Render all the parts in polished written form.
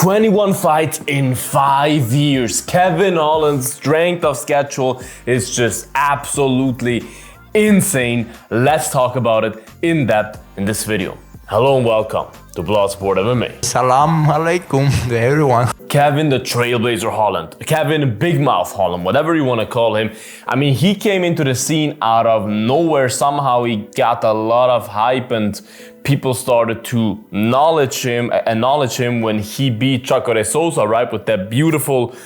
21 fights in 5 years. Kevin Holland's strength of schedule is just absolutely insane. Let's talk about it in depth in this video. Hello and welcome to Bloodsport MMA. Salam alaikum to everyone. Kevin the Trailblazer Holland, Kevin Big Mouth Holland, whatever you want to call him. I mean, he came into the scene out of nowhere. Somehow he got a lot of hype and people started to acknowledge him when he beat Chacare Souza, right? With that beautiful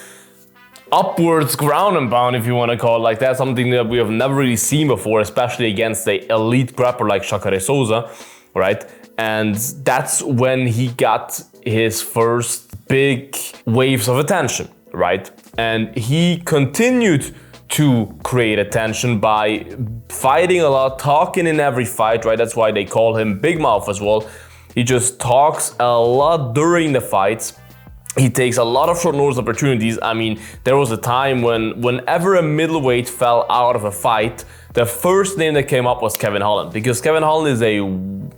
upwards ground and pound, if you want to call it like that. Something that we have never really seen before, especially against an elite grappler like Chacare Souza, right? And that's when he got his first big waves of attention, right? And he continued to create attention by fighting a lot, talking in every fight, right? That's why they call him Big Mouth as well. He just talks a lot during the fights. He takes a lot of short notice opportunities. I mean, there was a time whenever a middleweight fell out of a fight, the first name that came up was Kevin Holland, because Kevin Holland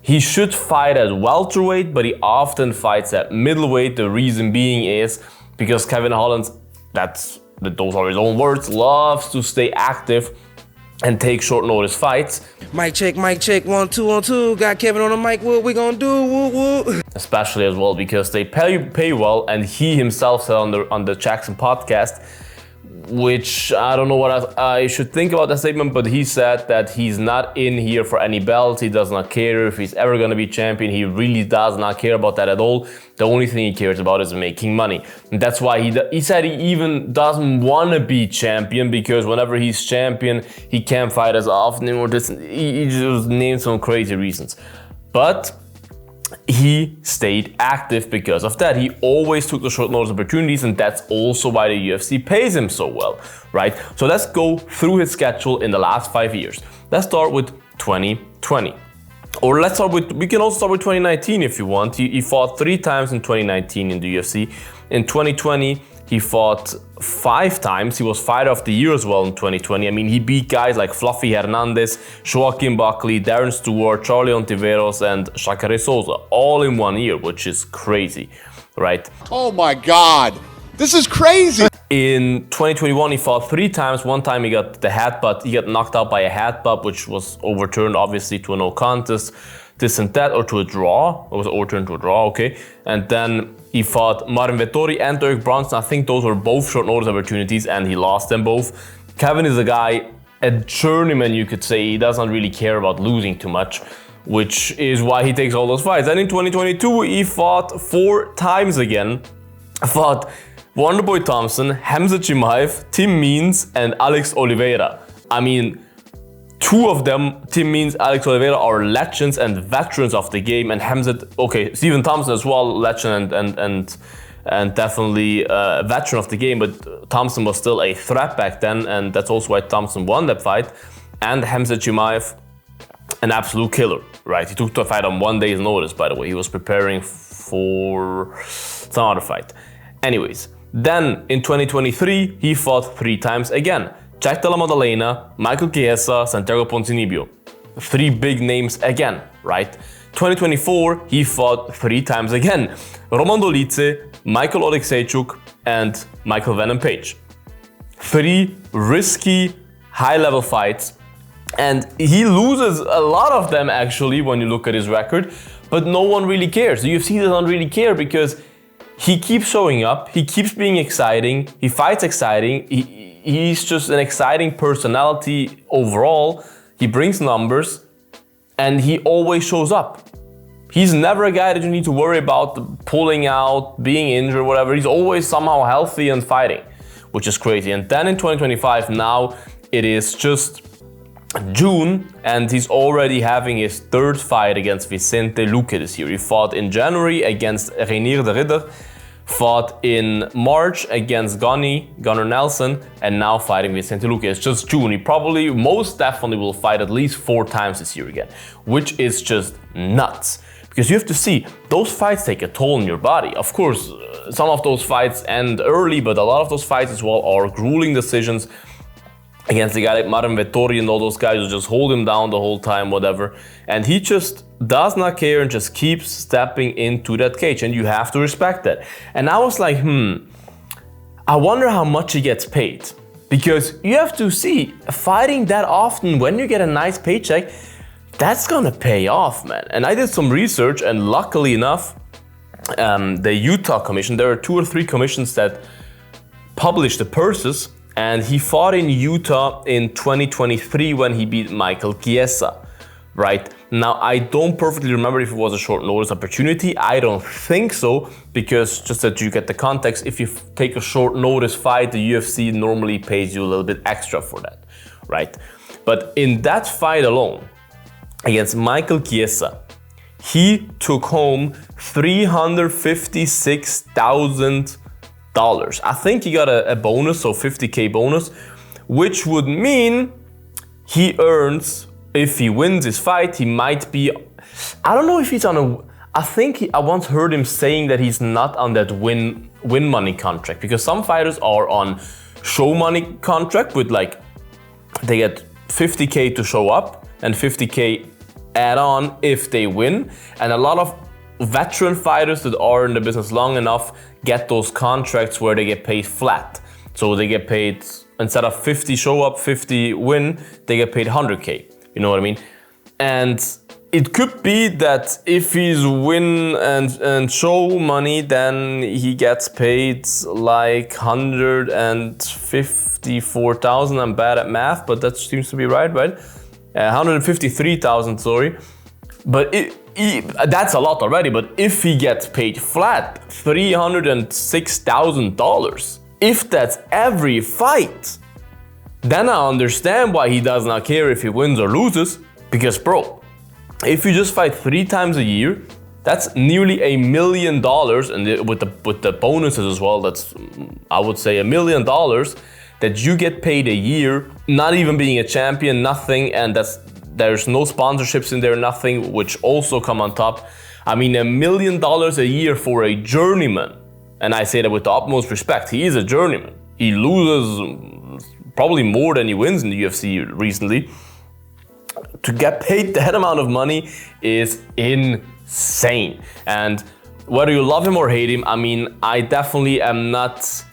he should fight at welterweight, but he often fights at middleweight. The reason being is because Kevin Holland, those are his own words, loves to stay active and take short notice fights. Mic check, 1 2 1 2. Got Kevin on the mic. What we gonna do? Woo woo. Especially as well because they pay well, and he himself said on the Jackson podcast, which I don't know what I should think about that statement, but he said that he's not in here for any belts. He does not care if he's ever going to be champion. He really does not care about that at all. The only thing he cares about is making money. And that's why he said he even doesn't want to be champion, because whenever he's champion, he can't fight as often or this. He just named some crazy reasons. But he stayed active because of that. He always took the short notice opportunities, and that's also why the UFC pays him so well, right? So let's go through his schedule in the last 5 years. Let's start with 2020. Or we can also start with 2019 if you want. He fought 3 times in 2019 in the UFC. In 2020, he fought 5 times. He was Fighter of the Year as well in 2020. I mean, he beat guys like Fluffy Hernandez, Joaquin Buckley, Darren Stewart, Charlie Ontiveros, and Chacare Souza, all in 1 year, which is crazy, right? Oh my God, this is crazy. In 2021, he fought 3 times. 1 time he got the headbutt. He got knocked out by a headbutt, which was overturned, obviously, to a no contest. This and that, or to a draw. It was overturned to a draw, okay. And then he fought Marvin Vettori and Derek Brunson. I think those were both short notice opportunities, and he lost them both. Kevin is a journeyman, you could say. He doesn't really care about losing too much, which is why he takes all those fights. And in 2022, he fought 4 times again. Fought Wonderboy Thompson, Khamzat Chimaev, Tim Means, and Alex Oliveira. I mean, 2 of them, Tim Means, Alex Oliveira, are legends and veterans of the game, and Khamzat, okay, Stephen Thompson as well, legend and definitely a veteran of the game, but Thompson was still a threat back then, and that's also why Thompson won that fight. And Khamzat Chimaev, an absolute killer, right? He took the fight on 1 day's notice, by the way. He was preparing for some other fight. Anyways, then in 2023, he fought 3 times again. Jack Della Maddalena, Michael Chiesa, Santiago Ponzinibbio. 3 big names again, right? 2024, he fought 3 times again. Roman Dolidze, Michael Oleksiejczuk, and Michael Venom Page. 3 risky, high-level fights. And he loses a lot of them, actually, when you look at his record. But no one really cares. The UFC doesn't really care because he keeps showing up. He keeps being exciting. He fights exciting. He's just an exciting personality overall. He brings numbers, and he always shows up. He's never a guy that you need to worry about pulling out, being injured, whatever. He's always somehow healthy and fighting, which is crazy. And then in 2025, now it is just June, and he's already having his 3rd fight against Vicente Luque this year. He fought in January against Reinier de Ridder, fought in March against Gunnar Nelson, and now fighting Vicente Luque. It's just June. He probably, most definitely will fight at least 4 times this year again, which is just nuts. Because you have to see, those fights take a toll on your body. Of course, some of those fights end early, but a lot of those fights as well are grueling decisions. against the guy like Marin Vettori and all those guys who just hold him down the whole time, whatever. And he just does not care and just keeps stepping into that cage, and you have to respect that. And I was like, I wonder how much he gets paid. Because you have to see, fighting that often, when you get a nice paycheck, that's gonna pay off, man. And I did some research, and luckily enough, the Utah commission, there are 2 or 3 commissions that publish the purses, and he fought in Utah in 2023 when he beat Michael Chiesa, right? Now, I don't perfectly remember if it was a short notice opportunity. I don't think so, because just that you get the context, if you take a short notice fight, the UFC normally pays you a little bit extra for that, right? But in that fight alone, against Michael Chiesa, he took home $356,000. I think he got a bonus, so $50K bonus, which would mean he earns, if he wins his fight, he might be, I don't know if he's on a, I once heard him saying that he's not on that win money contract, because some fighters are on show money contract with like, they get $50K to show up and $50K add on if they win. And a lot of veteran fighters that are in the business long enough get those contracts where they get paid flat. So they get paid, instead of 50 show up, 50 win, they get paid 100K. You know what I mean? And it could be that if he's win and show money, then he gets paid like 154,000. I'm bad at math, but that seems to be right? 153,000, sorry. But that's a lot already. But if he gets paid flat, $306,000, if that's every fight, then I understand why he does not care if he wins or loses. Because bro, if you just fight 3 times a year, that's nearly $1 million, and with the bonuses as well, that's, I would say, $1 million that you get paid a year, not even being a champion, nothing, and there's no sponsorships in there, nothing, which also come on top. I mean, $1 million a year for a journeyman, and I say that with the utmost respect. He is a journeyman. He loses probably more than he wins in the UFC recently. To get paid that amount of money is insane. And whether you love him or hate him, I mean, I definitely am not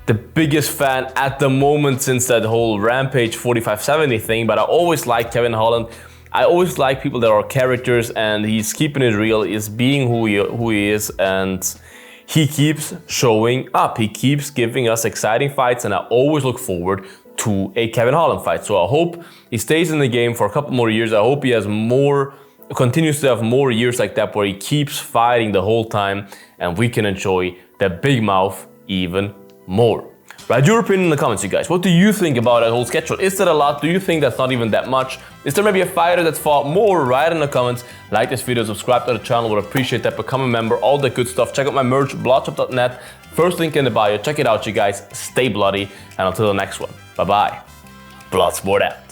the biggest fan at the moment since that whole Rampage 4570 thing, but I always like Kevin Holland. I always like people that are characters, and he's keeping it real, is being who he is, and he keeps showing up. He keeps giving us exciting fights, and I always look forward to a Kevin Holland fight. So I hope he stays in the game for a couple more years. I hope he has continues to have more years like that, where he keeps fighting the whole time, and we can enjoy the Big Mouth even more. Write your opinion in the comments, you guys. What do you think about that whole schedule? Is that a lot? Do you think that's not even that much? Is there maybe a fighter that's fought more? Write in the comments. Like this video, subscribe to the channel, would appreciate that. Become a member, all that good stuff. Check out my merch, bloodsport.net. First link in the bio. Check it out, you guys. Stay bloody, and until the next one. Bye-bye. Bloodsport out.